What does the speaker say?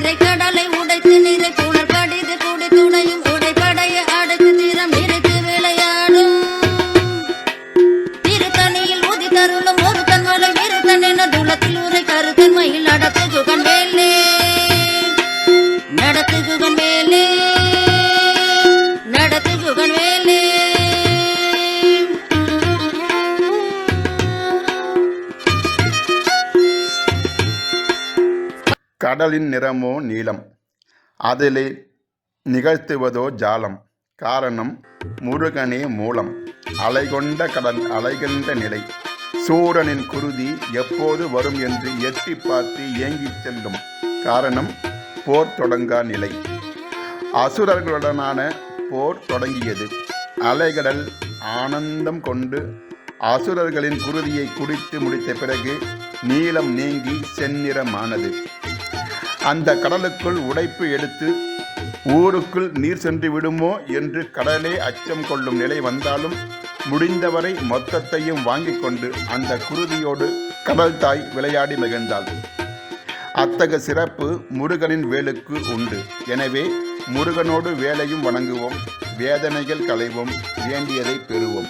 நிறை கடலை உடைத்து நிறை புனல் கடிது கூடி துணையும் உடைப்படைய அடைத்து தீரம் நிறைத்து விளையாடும் திருத்தணியில் உதி தருளும் ஒரு தன்மலை விருத்தன் என துளத்தில் உரை கருத்தன்மையில் நடத்து குகன் வேலே நடத்து குகன் வேலே நடத்து குகன் வேலே. கடலின் நிறமோ நீலம், அதிலே நிகழ்த்துவதோ ஜாலம். காரணம் முருகனே மூலம். அலைகொண்ட கடல் அலைகின்ற நிலை. சூரனின் குருதி எப்போது வரும் என்று எட்டி பார்த்து ஏங்கிச் செல்லும். காரணம் போர் தொடங்கா நிலை. அசுரர்களுடனான போர் தொடங்கியது. அலைகடல் ஆனந்தம் கொண்டு அசுரர்களின் குருதியை குடித்து முடித்த பிறகு நீலம் நீங்கி செந்நிறமானது. அந்த கடலுக்குள் உடைப்பு எடுத்து ஊருக்குள் நீர் சென்று விடுமோ என்று கடலே அச்சம் கொள்ளும் நிலை வந்தாலும் முடிந்தவரை மொத்தத்தையும் வாங்கி கொண்டு அந்த குருதியோடு கடல் தாய் விளையாடி மகிழ்ந்தாள். அத்தகைய சிறப்பு முருகனின் வேலுக்கு உண்டு. எனவே முருகனோடு வேலையும் வணங்குவோம், வேதனைகள் களைவோம், வேண்டியதை பெறுவோம்.